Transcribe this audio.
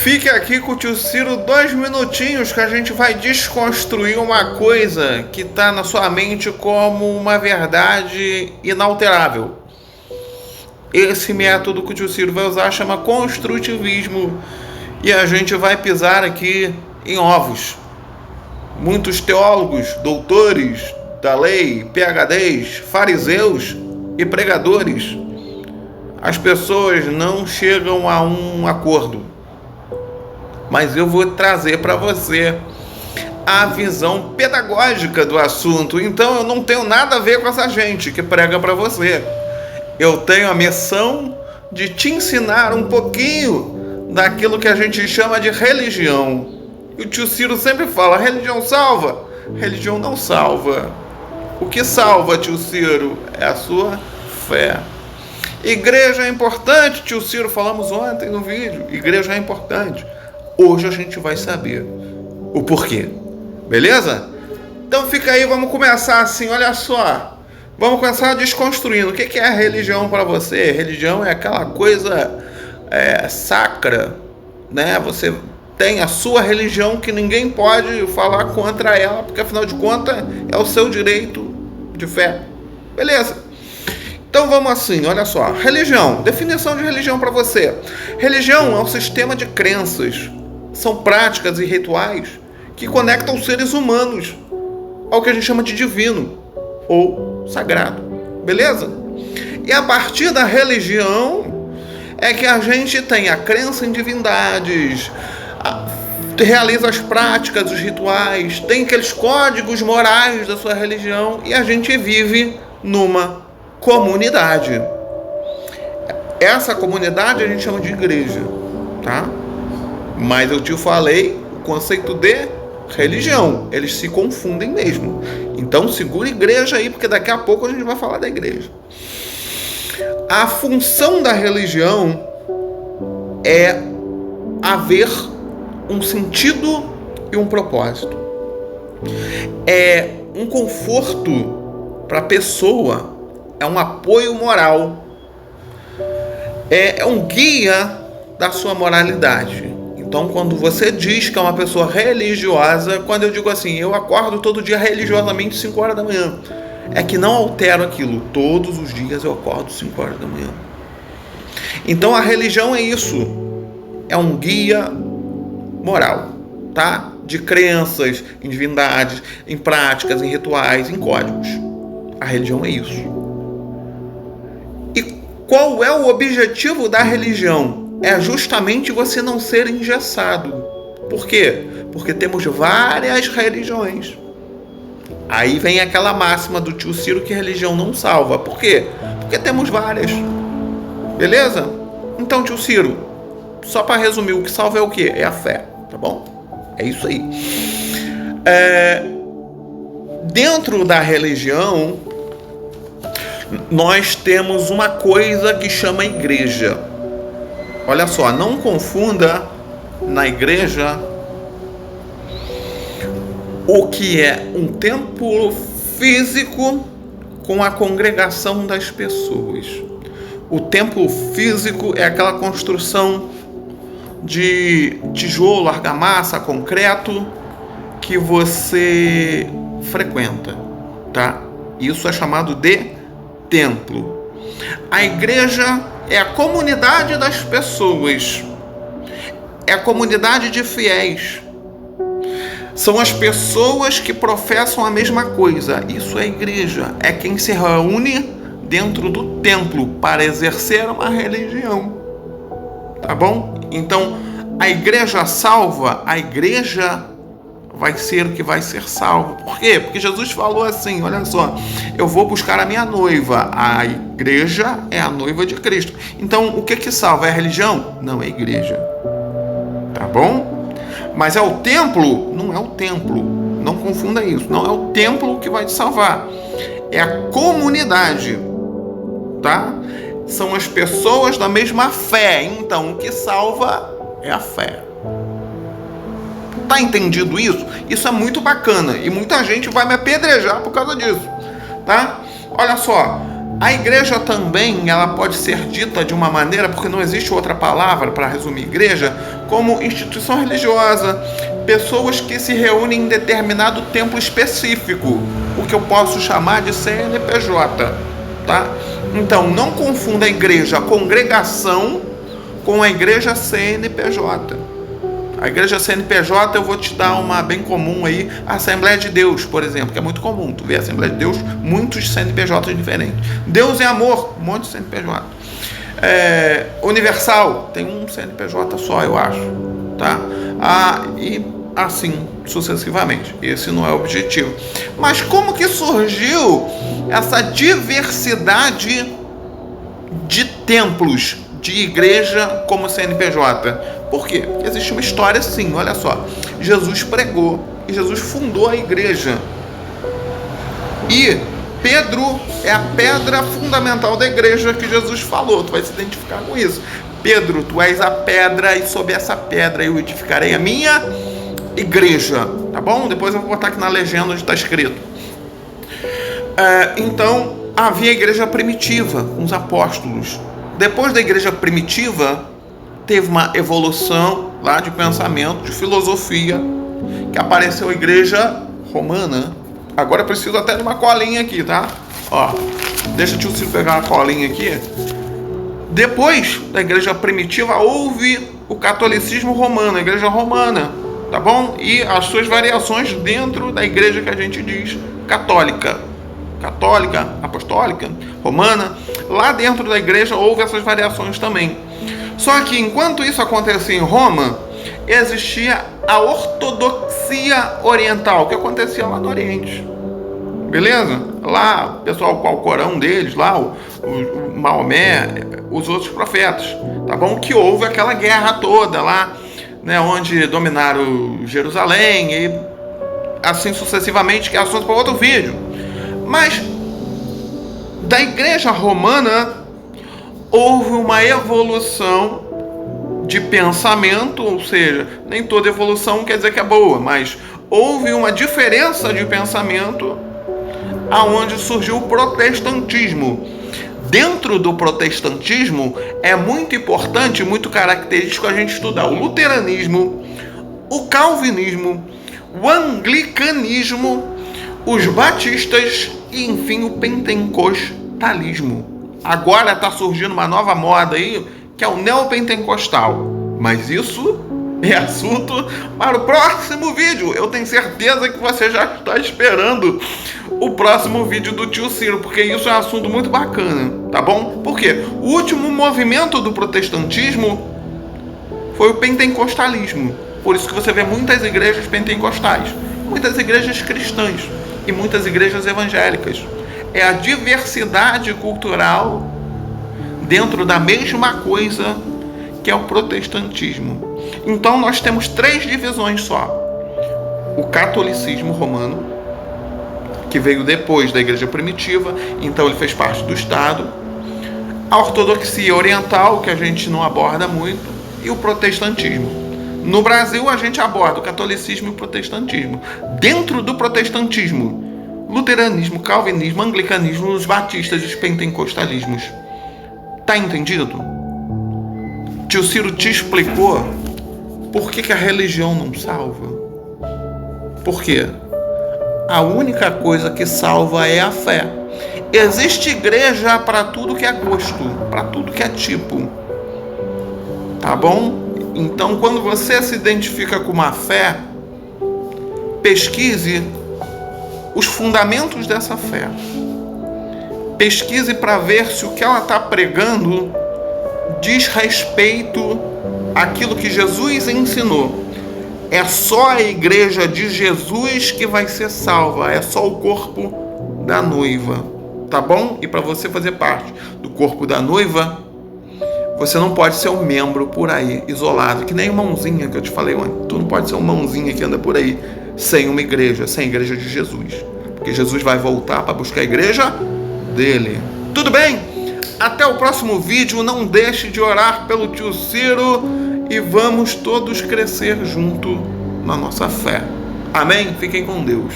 Fique aqui com o tio Ciro 2 minutinhos que a gente vai desconstruir uma coisa que está na sua mente como uma verdade inalterável. Esse método que o tio Ciro vai usar chama construtivismo e a gente vai pisar aqui em ovos. Muitos teólogos, doutores da lei, PhDs, fariseus e pregadores, as pessoas não chegam a um acordo. Mas eu vou trazer para você a visão pedagógica do assunto. Então eu não tenho nada a ver com essa gente que prega para você. Eu tenho a missão de te ensinar um pouquinho daquilo que a gente chama de religião. E o tio Ciro sempre fala, religião salva? Religião não salva. O que salva, tio Ciro, é a sua fé. Igreja é importante, tio Ciro, falamos ontem no vídeo. Igreja é importante. Hoje a gente vai saber o porquê. Beleza? Então fica aí, vamos começar assim, olha só. Vamos começar desconstruindo. O que é religião para você? Religião é aquela coisa sacra, né? Você tem a sua religião que ninguém pode falar contra ela, porque afinal de contas é o seu direito de fé. Beleza? Então vamos assim, olha só. Religião, definição de religião para você. Religião é um sistema de crenças. São práticas e rituais que conectam os seres humanos ao que a gente chama de divino ou sagrado. Beleza? E a partir da religião é que a gente tem a crença em divindades, realiza as práticas, os rituais, tem aqueles códigos morais da sua religião e a gente vive numa comunidade. Essa comunidade a gente chama de igreja, tá? Mas eu te falei o conceito de religião. Eles se confundem mesmo. Então segura igreja aí, porque daqui a pouco a gente vai falar da igreja. A função da religião é haver um sentido e um propósito. É um conforto para a pessoa, é um apoio moral, é um guia da sua moralidade. Então, quando você diz que é uma pessoa religiosa, quando eu digo assim, eu acordo todo dia religiosamente 5 horas da manhã, é que não altero aquilo. Todos os dias eu acordo 5 horas da manhã. Então, a religião é isso. É um guia moral, tá? De crenças, em divindades, em práticas, em rituais, em códigos. A religião é isso. E qual é o objetivo da religião? É justamente você não ser engessado. Por quê? Porque temos várias religiões. Aí vem aquela máxima do tio Ciro que religião não salva. Por quê? Porque temos várias. Beleza? Então, tio Ciro, só para resumir, o que salva é o quê? É a fé, tá bom? É isso aí. Dentro da religião, nós temos uma coisa que chama igreja. Olha só, não confunda na igreja o que é um templo físico com a congregação das pessoas. O templo físico é aquela construção de tijolo, argamassa, concreto que você frequenta, tá? Isso é chamado de templo. A igreja é a comunidade das pessoas, é a comunidade de fiéis. São as pessoas que professam a mesma coisa. Isso é igreja, é quem se reúne dentro do templo para exercer uma religião. Tá bom? Então, a igreja salva, a igreja vai ser o que vai ser salvo. Por quê? Porque Jesus falou assim, olha só, eu vou buscar a minha noiva. A igreja é a noiva de Cristo. Então, o que salva? É a religião? Não, é a igreja. Tá bom? Mas é o templo? Não é o templo. Não confunda isso. Não é o templo que vai te salvar. É a comunidade. Tá? São as pessoas da mesma fé. Então, o que salva é a fé. Tá entendido isso? Isso é muito bacana e muita gente vai me apedrejar por causa disso, tá? Olha só, A igreja também, ela pode ser dita de uma maneira, porque não existe outra palavra para resumir igreja, como instituição religiosa, pessoas que se reúnem em determinado tempo específico, o que eu posso chamar de CNPJ, tá? Então, não confunda a igreja congregação com a igreja CNPJ. A igreja CNPJ, eu vou te dar uma bem comum aí, a Assembleia de Deus, por exemplo, que é muito comum. Tu vê a Assembleia de Deus, muitos CNPJ diferentes. Deus é amor, um monte de CNPJ. Universal, tem um CNPJ só, eu acho, tá? E assim sucessivamente. Esse não é o objetivo. Mas como que surgiu essa diversidade de templos de igreja como CNPJ? Por quê? Existe uma história sim, olha só. Jesus pregou e Jesus fundou a igreja. E Pedro é a pedra fundamental da igreja que Jesus falou. Tu vai se identificar com isso. Pedro, tu és a pedra e sob essa pedra eu edificarei a minha igreja. Tá bom? Depois eu vou botar aqui na legenda onde está escrito. Então, havia a igreja primitiva, com os apóstolos. Depois da igreja primitiva, teve uma evolução lá de pensamento, de filosofia, que apareceu a igreja romana. Agora eu preciso até de uma colinha aqui, tá? Ó, deixa o tio Ciro pegar uma colinha aqui. Depois da igreja primitiva, houve o catolicismo romano, a igreja romana, tá bom? E as suas variações dentro da igreja que a gente diz católica, apostólica, romana. Lá dentro da igreja houve essas variações também. Só que enquanto isso acontecia em Roma, existia a ortodoxia oriental, que acontecia lá no Oriente. Beleza? Lá, o pessoal com o Corão deles, lá, o Maomé, os outros profetas, tá bom? Que houve aquela guerra toda lá, né, onde dominaram Jerusalém e assim sucessivamente, que é assunto para outro vídeo. Mas da igreja romana houve uma evolução de pensamento, ou seja, nem toda evolução quer dizer que é boa, mas houve uma diferença de pensamento aonde surgiu o protestantismo. Dentro do protestantismo é muito importante, muito característico a gente estudar o luteranismo, o calvinismo, o anglicanismo, os batistas e, enfim, o pentecostalismo. Agora está surgindo uma nova moda aí, que é o neopentecostal. Mas isso é assunto para o próximo vídeo. Eu tenho certeza que você já está esperando o próximo vídeo do tio Ciro, porque isso é um assunto muito bacana, tá bom? Por quê? O último movimento do protestantismo foi o pentecostalismo. Por isso que você vê muitas igrejas pentecostais, muitas igrejas cristãs e muitas igrejas evangélicas. É a diversidade cultural dentro da mesma coisa que é o protestantismo. Então nós temos 3 divisões só. O catolicismo romano, que veio depois da igreja primitiva, então ele fez parte do Estado. A ortodoxia oriental, que a gente não aborda muito, e o protestantismo. No Brasil a gente aborda o catolicismo e o protestantismo. Dentro do protestantismo, luteranismo, calvinismo, anglicanismo, os batistas e os pentecostalismos. Tá entendido? Tio Ciro te explicou por que a religião não salva. Por quê? A única coisa que salva é a fé. Existe igreja para tudo que é gosto, para tudo que é tipo. Tá bom? Então, quando você se identifica com uma fé, pesquise os fundamentos dessa fé. Pesquise para ver se o que ela está pregando diz respeito àquilo que Jesus ensinou. É só a igreja de Jesus que vai ser salva. É só o corpo da noiva. Tá bom? E para você fazer parte do corpo da noiva, você não pode ser um membro por aí, isolado. Que nem uma mãozinha que eu te falei ontem. Tu não pode ser uma mãozinha que anda por aí sem uma igreja, sem a igreja de Jesus. Porque Jesus vai voltar para buscar a igreja dele. Tudo bem? Até o próximo vídeo. Não deixe de orar pelo tio Ciro e vamos todos crescer junto na nossa fé. Amém? Fiquem com Deus.